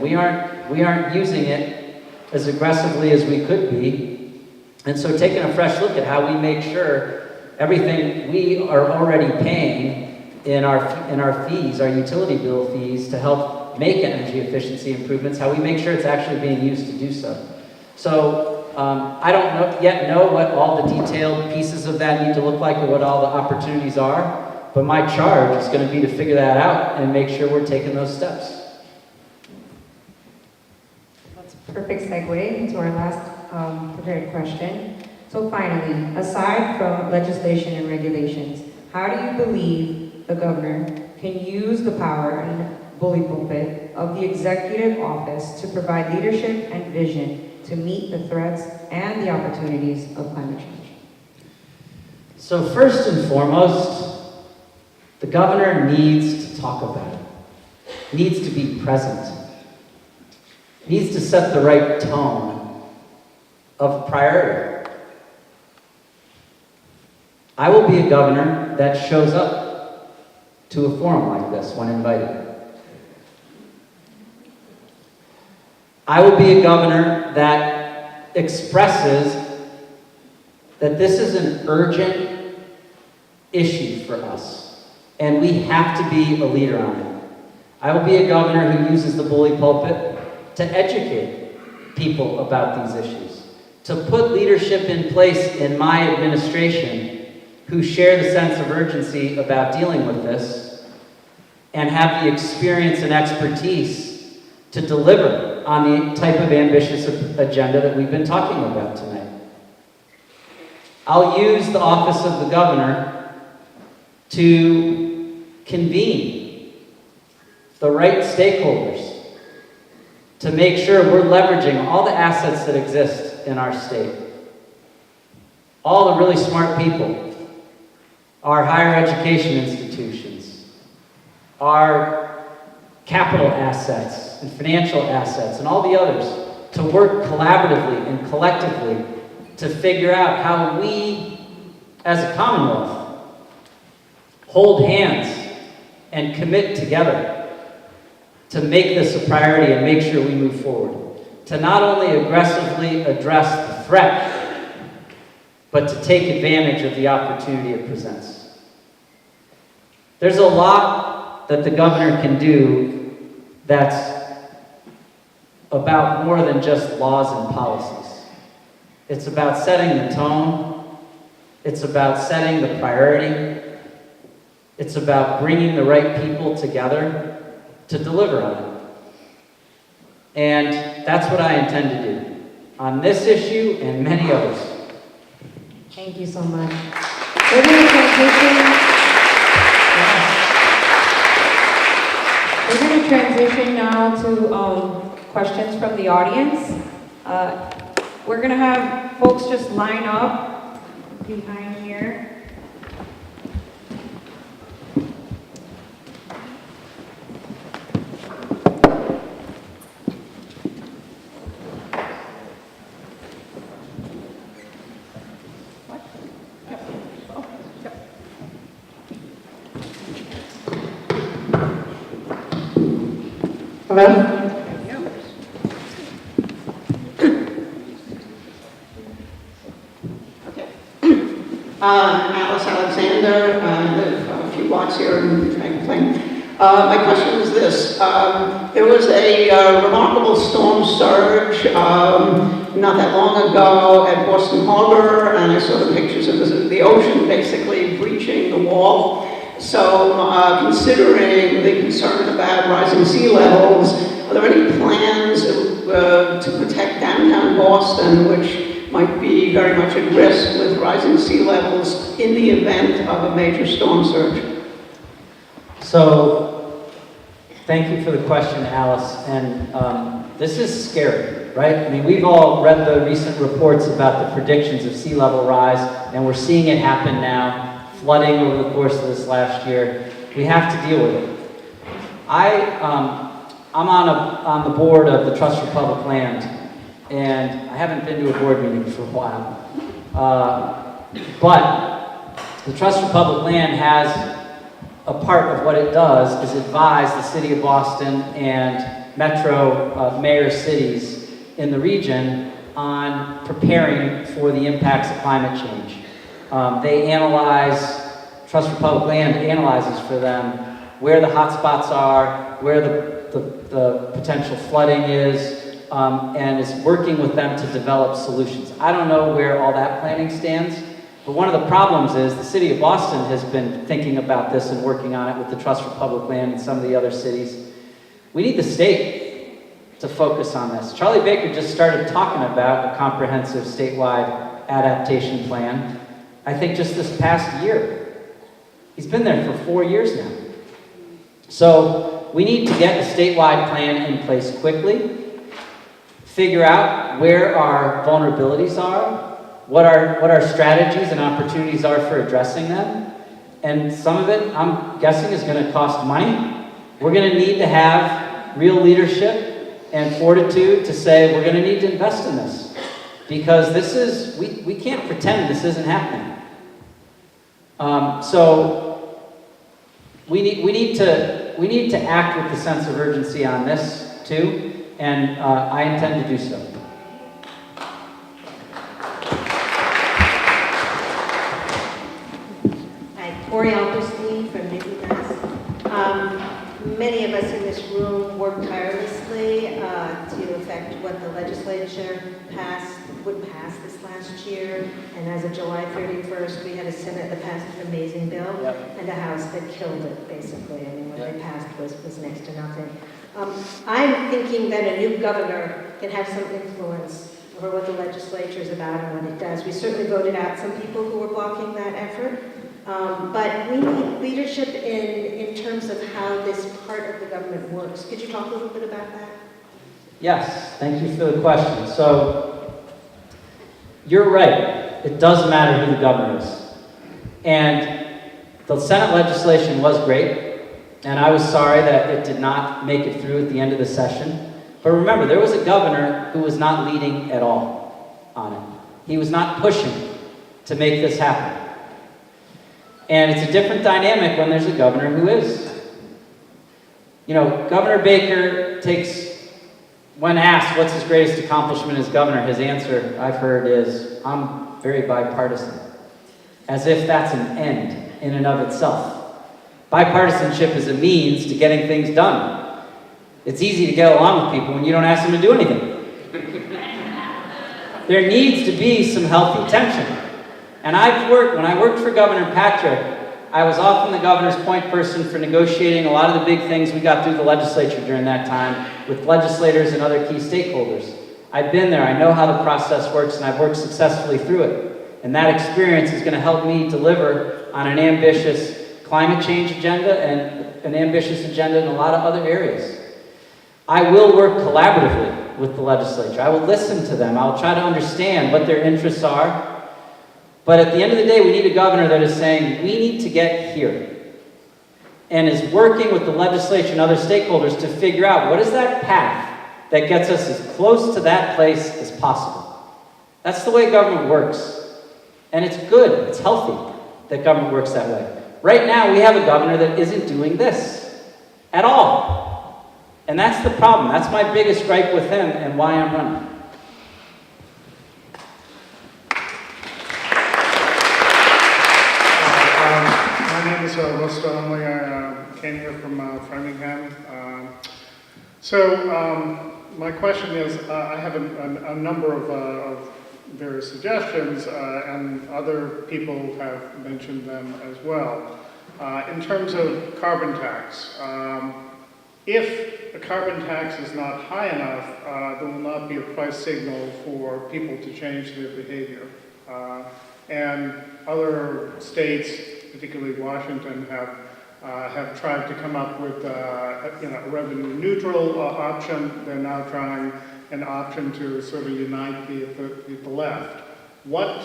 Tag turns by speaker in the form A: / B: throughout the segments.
A: We aren't using it as aggressively as we could be. And so taking a fresh look at how we make sure everything we are already paying in our fees, our utility bill fees, to help make energy efficiency improvements, how we make sure it's actually being used to do so. So I don't yet know what all the detailed pieces of that need to look like or what all the opportunities are, but my charge is going to be to figure that out and make sure we're taking those steps.
B: That's a perfect segue into our last prepared question. So finally, aside from legislation and regulations, how do you believe the governor can use the power and bully pulpit of the executive office to provide leadership and vision to meet the threats and the opportunities of climate change?
A: So first and foremost, the governor needs to talk about it, needs to be present, needs to set the right tone of priority. I will be a governor that shows up to a forum like this when invited. I will be a governor that expresses that this is an urgent issue for us, and we have to be a leader on it. I will be a governor who uses the bully pulpit to educate people about these issues, to put leadership in place in my administration who share the sense of urgency about dealing with this and have the experience and expertise to deliver on the type of ambitious agenda that we've been talking about tonight. I'll use the office of the governor to convene the right stakeholders to make sure we're leveraging all the assets that exist in our state. All the really smart people, our higher education institutions, our capital assets and financial assets, and all the others, to work collaboratively and collectively to figure out how we, as a Commonwealth, hold hands and commit together to make this a priority and make sure we move forward. To not only aggressively address the threat, but to take advantage of the opportunity it presents. There's a lot that the governor can do that's about more than just laws and policies. It's about setting the tone. It's about setting the priority. It's about bringing the right people together to deliver on it. And that's what I intend to do on this issue and many others.
B: Thank you so much. We're going to transition now to questions from the audience. We're going to have folks just line up behind here.
C: Hello? Alice Alexander, I live a few blocks here in Franklin. My question is this. There was a remarkable storm surge not that long ago at Boston Harbor, and I saw the pictures of the ocean basically breaching the wall. So considering the concern about rising sea levels, are there any plans to protect downtown Boston, which might be very much at risk with rising sea levels in the event of a major storm surge?
A: So, thank you for the question, Alice. And this is scary, right? I mean, we've all read the recent reports about the predictions of sea level rise, and we're seeing it happen now. Flooding over the course of this last year. We have to deal with it. I'm on the board of the Trust for Public Land, and I haven't been to a board meeting for a while. But the Trust for Public Land has a part of what it does is advise the city of Boston and metro mayor cities in the region on preparing for the impacts of climate change. They analyze, Trust for Public Land analyzes for them where the hot spots are, where the potential flooding is, and is working with them to develop solutions. I don't know where all that planning stands, but one of the problems is the city of Boston has been thinking about this and working on it with the Trust for Public Land and some of the other cities. We need the state to focus on this. Charlie Baker just started talking about a comprehensive statewide adaptation plan, I think just this past year. He's been there for 4 years now. So we need to get a statewide plan in place quickly, figure out where our vulnerabilities are, what our strategies and opportunities are for addressing them. And some of it, I'm guessing, is going to cost money. We're going to need to have real leadership and fortitude to say we're going to need to invest in this. Because this is, we can't pretend this isn't happening. So we need to act with a sense of urgency on this too, and I intend to do so.
D: Hi, Corey Alperstein from Newton, Mass. Many of us in this room worked tirelessly to affect what the legislature would pass this last year. And as of July 31st, we had a Senate that passed an amazing bill,
A: Yep.
D: and a House that killed it, basically. I mean, what they passed was next to nothing. I'm thinking that a new governor can have some influence over what the legislature is about and what it does. We certainly voted out some people who were blocking that effort. But we need leadership in terms of how this part of the government works. Could you talk a little bit about that?
A: Yes, thank you for the question. So, you're right. It does matter who the governor is. And the Senate legislation was great, and I was sorry that it did not make it through at the end of the session. But remember, there was a governor who was not leading at all on it. He was not pushing to make this happen. And it's a different dynamic when there's a governor who is. You know, Governor Baker when asked what's his greatest accomplishment as governor, his answer I've heard is, I'm very bipartisan. As if that's an end in and of itself. Bipartisanship is a means to getting things done. It's easy to get along with people when you don't ask them to do anything. There needs to be some healthy tension. And when I worked for Governor Patrick, I was often the governor's point person for negotiating a lot of the big things we got through the legislature during that time with legislators and other key stakeholders. I've been there, I know how the process works, and I've worked successfully through it. And that experience is going to help me deliver on an ambitious climate change agenda and an ambitious agenda in a lot of other areas. I will work collaboratively with the legislature. I will listen to them. I'll try to understand what their interests are. But at the end of the day, we need a governor that is saying, we need to get here. And is working with the legislature and other stakeholders to figure out what is that path that gets us as close to that place as possible. That's the way government works. And it's good, it's healthy that government works that way. Right now, we have a governor that isn't doing this at all. And that's the problem. That's my biggest gripe with him and why I'm running.
E: My name is Russ Donnelly. I came here from Framingham. My question is, I have a number of various suggestions, and other people have mentioned them as well. In terms of carbon tax, if a carbon tax is not high enough, there will not be a price signal for people to change their behavior. And other states, particularly Washington, have tried to come up with a revenue neutral option. They're now trying an option to sort of unite the left. What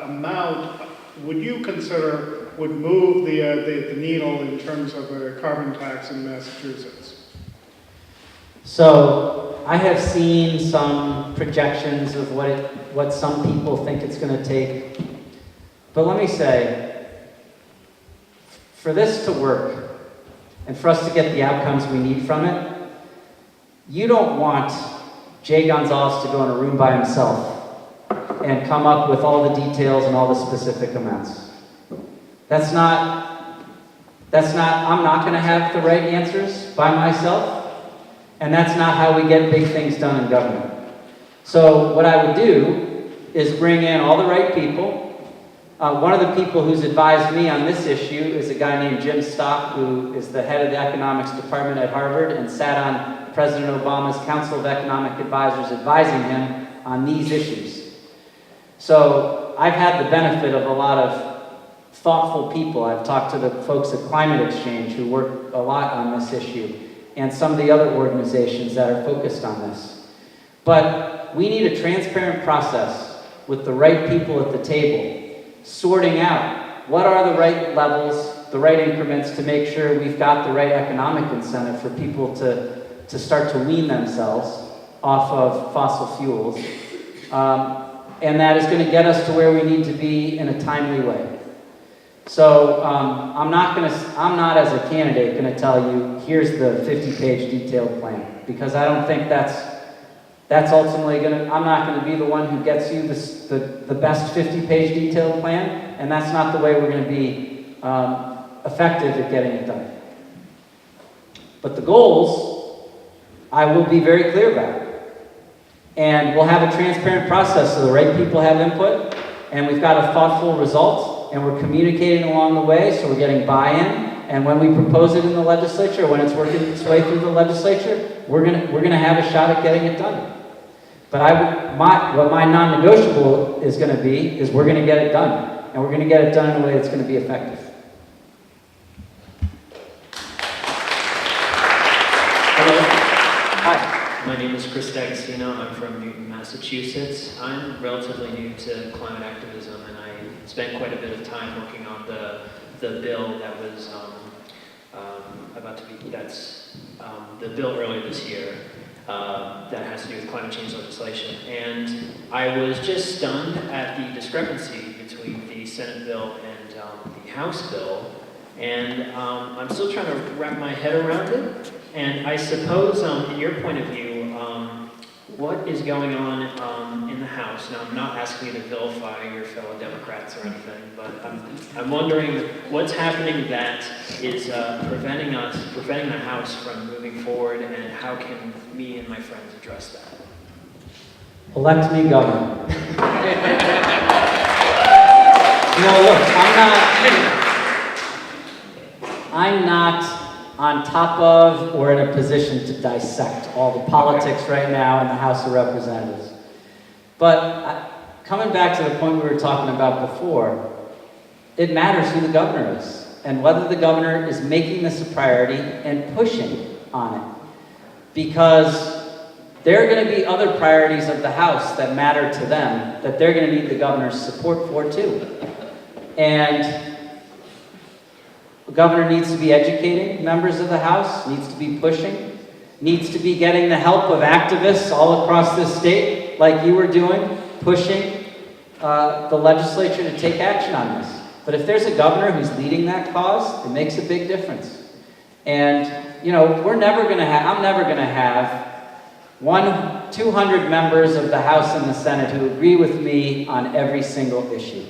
E: amount would you consider would move the needle in terms of a carbon tax in Massachusetts?
A: So I have seen some projections of what some people think it's going to take. But let me say, for this to work, and for us to get the outcomes we need from it, you don't want Jay Gonzalez to go in a room by himself and come up with all the details and all the specific amounts. I'm not going to have the right answers by myself, and that's not how we get big things done in government. So what I would do is bring in all the right people. One of the people who's advised me on this issue is a guy named Jim Stock, who is the head of the economics department at Harvard and sat on President Obama's Council of Economic Advisors advising him on these issues. So I've had the benefit of a lot of thoughtful people. I've talked to the folks at Climate Exchange who work a lot on this issue, and some of the other organizations that are focused on this. But we need a transparent process with the right people at the table, sorting out what are the right levels, the right increments to make sure we've got the right economic incentive for people to start to wean themselves off of fossil fuels. And that is going to get us to where we need to be in a timely way. So I'm not as a candidate going to tell you, here's the 50-page detailed plan, because I don't think that's ultimately I'm not going to be the one who gets you the best 50-page detailed plan, and that's not the way we're going to be effective at getting it done. But the goals, I will be very clear about. And we'll have a transparent process so the right people have input, and we've got a thoughtful result, and we're communicating along the way, so we're getting buy-in. And when we propose it in the legislature, when it's working its way through the legislature, we're gonna have a shot at getting it done. But what my non-negotiable is going to be is we're going to get it done, and we're going to get it done in a way that's going to be effective.
F: Hello.
A: Hi.
F: My name is Chris D'Agostino. I'm from Newton, Massachusetts. I'm relatively new to climate activism, and I spent quite a bit of time working on the bill that was the bill earlier this year that has to do with climate change legislation. And I was just stunned at the discrepancy between the Senate bill and the House bill. And I'm still trying to wrap my head around it. And I suppose, in your point of view, what is going on in the House? Now, I'm not asking you to vilify your fellow Democrats or anything, but I'm wondering what's happening that is preventing the House from moving forward, and how can me and my friends address that?
A: Elect me governor. Look, I'm not on top of or in a position to dissect all the politics right now in the House of Representatives. But coming back to the point we were talking about before, it matters who the governor is and whether the governor is making this a priority and pushing on it. Because there are going to be other priorities of the House that matter to them that they're going to need the governor's support for too. And the governor needs to be educating members of the House, needs to be pushing, needs to be getting the help of activists all across this state, like you were doing, pushing the legislature to take action on this. But if there's a governor who's leading that cause, it makes a big difference. And, I'm never going to have 200 members of the House and the Senate who agree with me on every single issue.